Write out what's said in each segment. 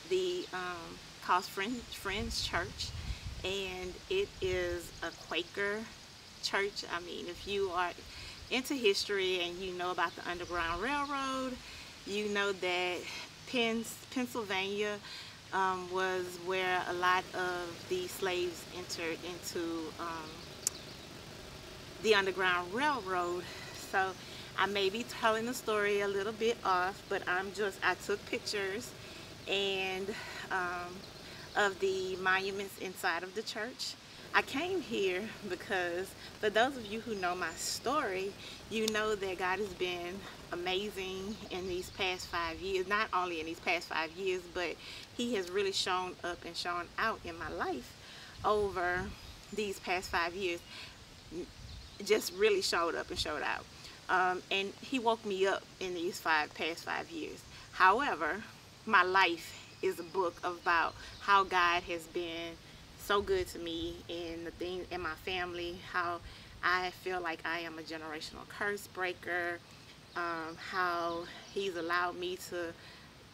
the called Friends Church, and it is a Quaker church. I mean, if you are into history and you know about the Underground Railroad, you know that Pennsylvania was where a lot of the slaves entered into the Underground Railroad. So I may be telling the story a little bit off, but I took pictures and of the monuments inside of the church. I came here because for those of you who know my story, you know that God has been amazing in these past 5 years. Not only in these past 5 years, but He has really shown up and shown out in my life over these past 5 years. Just really showed up and showed out. And He woke me up in these past 5 years. However, my life is a book about how God has been so good to me and the things in my family, how I feel like I am a generational curse breaker, how He's allowed me to,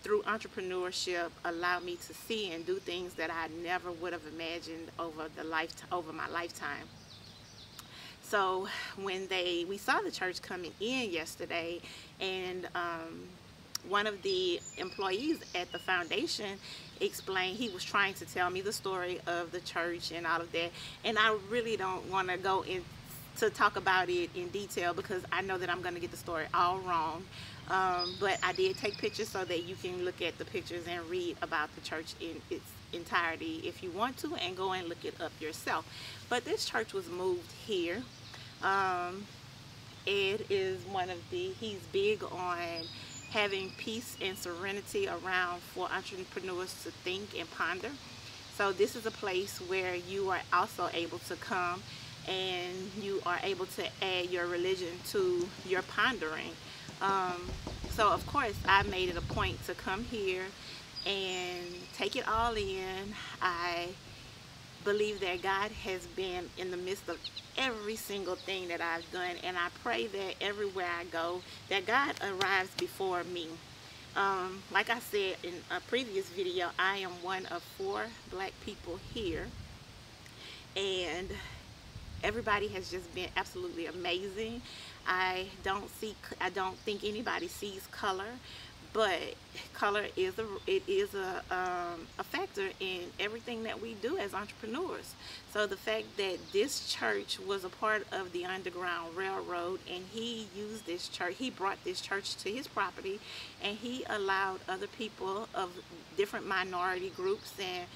through entrepreneurship, allow me to see and do things that I never would have imagined over my lifetime. So when we saw the church coming in yesterday, and one of the employees at the foundation explained, he was trying to tell me the story of the church and all of that, and I really don't want to go in to talk about it in detail because I know that I'm going to get the story all wrong, but I did take pictures so that you can look at the pictures and read about the church in its entirety if you want to, and go and look it up yourself. But this church was moved here. Ed is he's big on having peace and serenity around for entrepreneurs to think and ponder. So this is a place where you are also able to come and you are able to add your religion to your pondering. So of course I made it a point to come here and take it all in. I believe that God has been in the midst of every single thing that I've done, and I pray that everywhere I go that God arrives before me. Like I said in a previous video, I am one of 4 black people here, and everybody has just been absolutely amazing. I don't think anybody sees color, but color is a factor in everything that we do as entrepreneurs. So the fact that this church was a part of the Underground Railroad, and he used this church, he brought this church to his property, and he allowed other people of different minority groups, and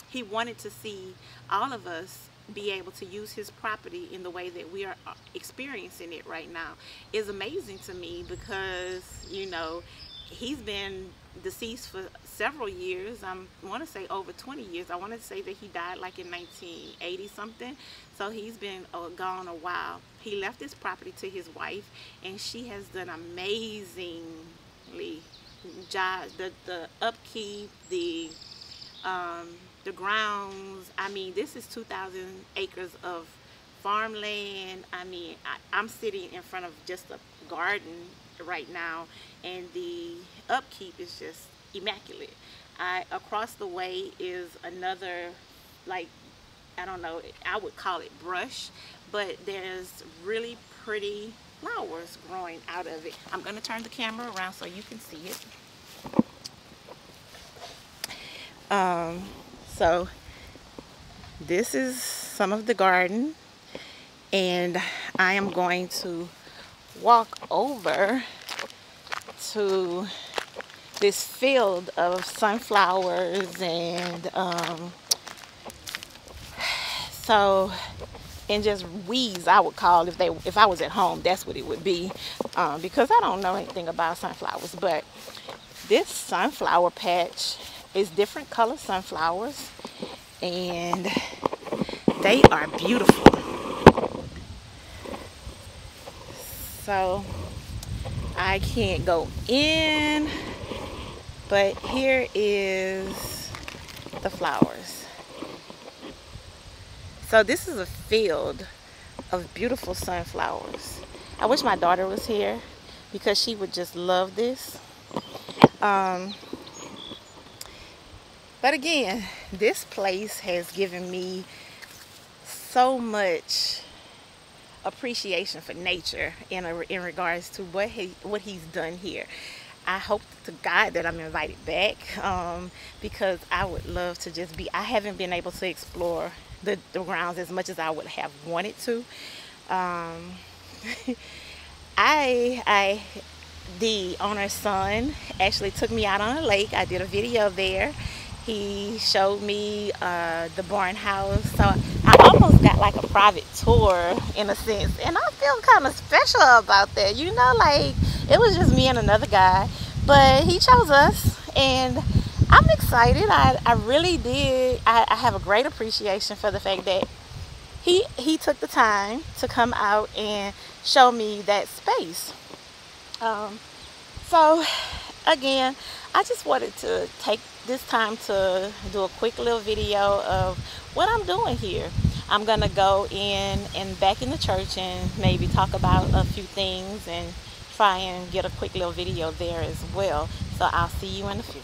he wanted to see all of us be able to use his property in the way that we are experiencing it right now is amazing to me, because you know he's been deceased for several years. I want to say over 20 years. I want to say that he died like in 1980 something, so he's been gone a while. He left his property to his wife, and she has done amazingly job. The upkeep, the grounds. I mean, this is 2,000 acres of farmland. I mean, I'm sitting in front of just a garden right now, and the upkeep is just immaculate. Across the way is another, like, I don't know, I would call it brush, but there's really pretty flowers growing out of it. I'm going to turn the camera around so you can see it. So this is some of the garden, and I am going to walk over to this field of sunflowers, and and just weeds, I would call, if I was at home, that's what it would be, because I don't know anything about sunflowers. But this sunflower patch is different color sunflowers, and they are beautiful. So I can't go in, but here is the flowers. So this is a field of beautiful sunflowers. I wish my daughter was here because she would just love this. But again, this place has given me so much appreciation for nature in regards to what he's done here. I hope to God that I'm invited back, because I would love to just be. I haven't been able to explore the grounds as much as I would have wanted to. Um, I the owner's son actually took me out on a lake. I did a video there. He showed me the barn house. So I almost got like a private tour in a sense. And I feel kind of special about that. You know, like it was just me and another guy. But he chose us. And I'm excited. I really did. I have a great appreciation for the fact that he took the time to come out and show me that space. Um, so again, I just wanted to take this time to do a quick little video of what I'm doing here. I'm gonna go in and back in the church and maybe talk about a few things and try and get a quick little video there as well. So I'll see you in a few.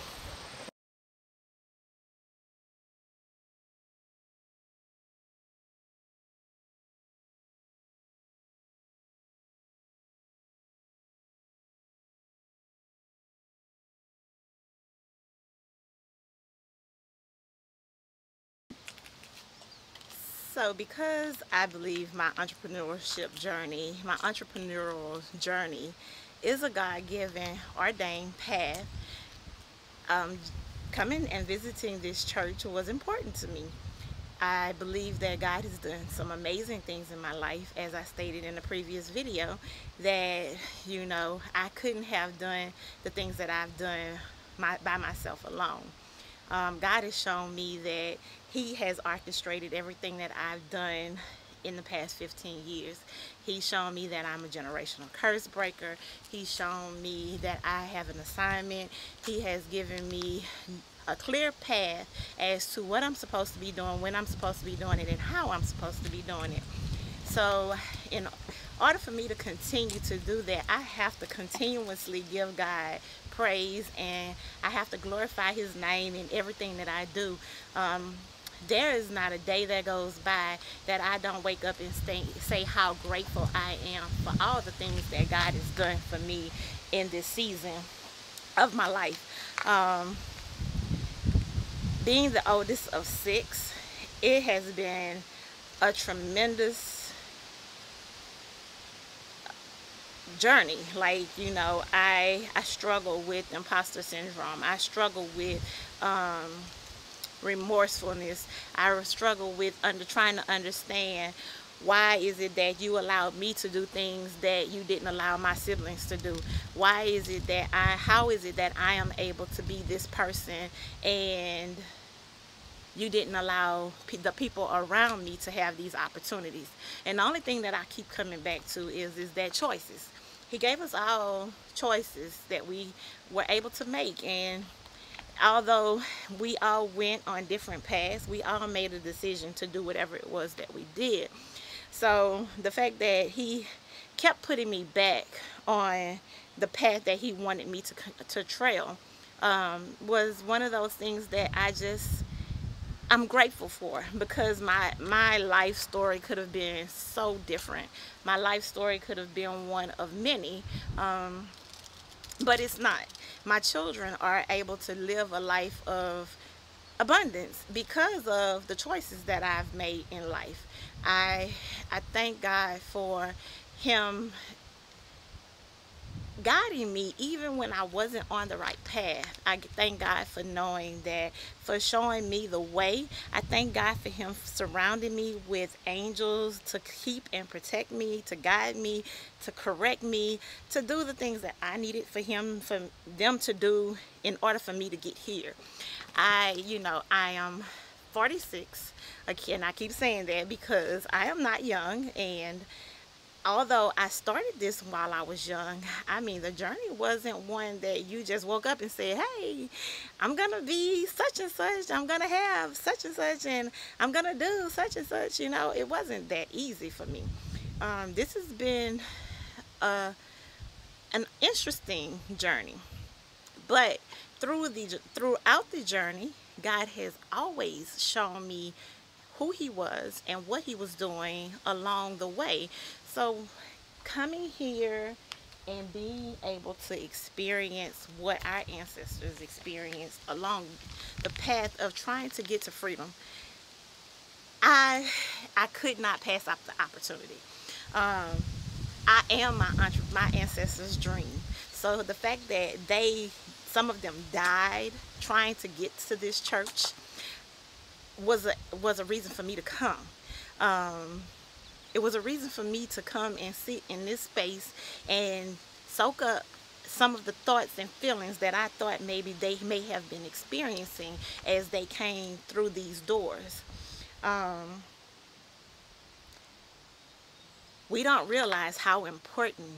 So because I believe my entrepreneurial journey is a God-given, ordained path, um, coming and visiting this church was important to me. I believe that God has done some amazing things in my life, as I stated in the previous video, that, you know, I couldn't have done the things that I've done by myself alone. God has shown me that He has orchestrated everything that I've done in the past 15 years. He's shown me that I'm a generational curse breaker. He's shown me that I have an assignment. He has given me a clear path as to what I'm supposed to be doing, when I'm supposed to be doing it, and how I'm supposed to be doing it. So in order for me to continue to do that, I have to continuously give God praise, and I have to glorify His name in everything that I do. There is not a day that goes by that I don't wake up and say how grateful I am for all the things that God has done for me in this season of my life. Being the oldest of 6, it has been a tremendous journey. Like, you know, I struggle with imposter syndrome. I struggle with remorsefulness. I struggle with trying to understand, why is it that you allowed me to do things that you didn't allow my siblings to do? Why is it that how is it that I am able to be this person and you didn't allow the people around me to have these opportunities? And the only thing that I keep coming back to is that choices. He gave us all choices that we were able to make, and although we all went on different paths, we all made a decision to do whatever it was that we did. So the fact that He kept putting me back on the path that He wanted me to trail was one of those things that I'm grateful for, because my life story could have been so different. My life story could have been one of many, but it's not. My children are able to live a life of abundance because of the choices that I've made in life. I thank God for Him guiding me even when I wasn't on the right path. I thank God for knowing that, for showing me the way. I thank God for Him surrounding me with angels to keep and protect me, to guide me, to correct me, to do the things that I needed for them to do in order for me to get here. I am 46. Again, I keep saying that because I am not young, and although I started this while I was young, I mean, the journey wasn't one that you just woke up and said, hey, I'm going to be such and such, I'm going to have such and such, and I'm going to do such and such. You know, it wasn't that easy for me. This has been an interesting journey, but throughout the journey, God has always shown me who he was and what he was doing along the way. So coming here and being able to experience what our ancestors experienced along the path of trying to get to freedom, I could not pass up the opportunity. I am my ancestors' dream. So the fact that some of them died trying to get to this church was a reason for me to come. It was a reason for me to come and sit in this space and soak up some of the thoughts and feelings that I thought maybe they may have been experiencing as they came through these doors. We don't realize how important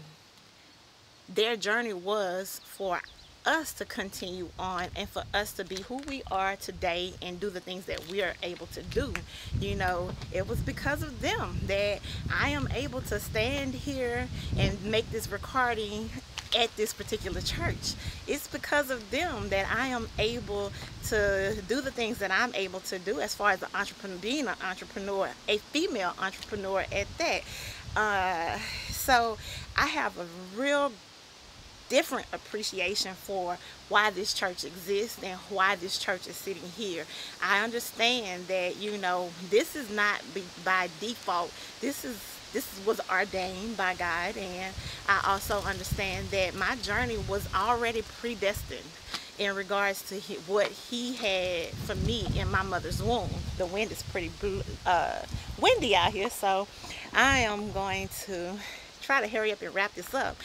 their journey was for us to continue on and for us to be who we are today and do the things that we are able to do. You know, it was because of them that I am able to stand here and make this recording at this particular church. It's because of them that I am able to do the things that I'm able to do as far as the entrepreneur, being an entrepreneur, a female entrepreneur at that. So I have a real different appreciation for why this church exists and why this church is sitting here. I understand that, you know, this is not by default. This was ordained by God, and I also understand that my journey was already predestined in regards to what he had for me in my mother's womb. The wind is pretty windy out here, so I am going to try to hurry up and wrap this up.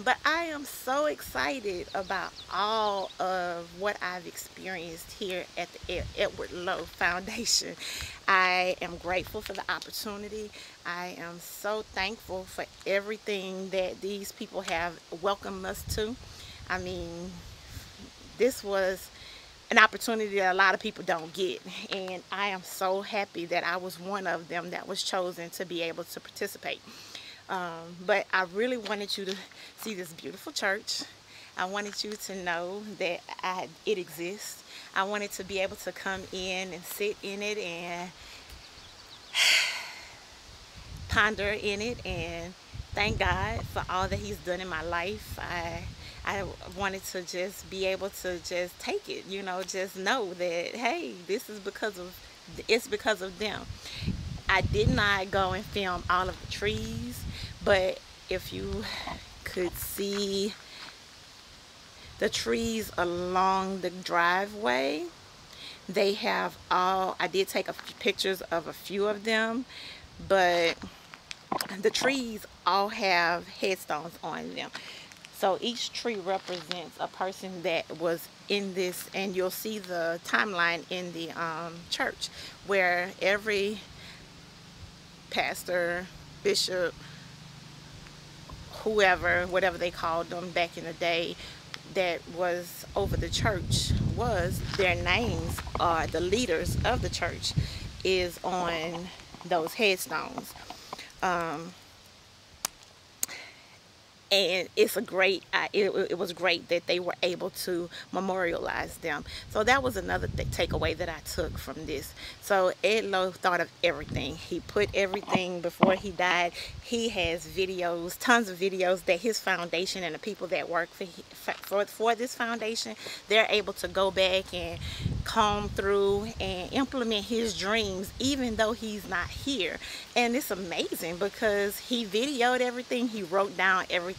But I am so excited about all of what I've experienced here at the Edward Lowe Foundation. I am grateful for the opportunity. I am so thankful for everything that these people have welcomed us to. I mean, this was an opportunity that a lot of people don't get, and I am so happy that I was one of them that was chosen to be able to participate. But I really wanted you to see this beautiful church. I wanted you to know that it exists. I wanted to be able to come in and sit in it and ponder in it and thank God for all that he's done in my life. I wanted to just be able to just take it, you know, just know that, hey, it's because of them. I did not go and film all of the trees, but if you could see the trees along the driveway, they have all, I did take pictures of a few of them, but the trees all have headstones on them. So each tree represents a person that was in this, and you'll see the timeline in the church where every pastor, bishop, whoever, whatever they called them back in the day, that was over the church, was their names, are the leaders of the church, is on those headstones. And it's a great, it was great that they were able to memorialize them. So that was another takeaway that I took from this. So Ed Lowe thought of everything. He put everything before he died. He has videos, tons of videos that his foundation and the people that work for this foundation, they're able to go back and comb through and implement his dreams even though he's not here. And it's amazing because he videoed everything, he wrote down everything,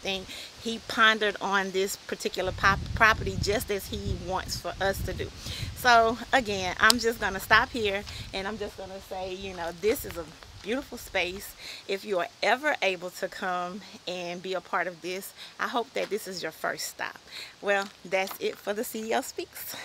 he pondered on this particular property just as he wants for us to do. So again, I'm just gonna stop here and I'm just gonna say, you know, this is a beautiful space. If you are ever able to come and be a part of this, I hope that this is your first stop. Well, that's it for the CEO Speaks.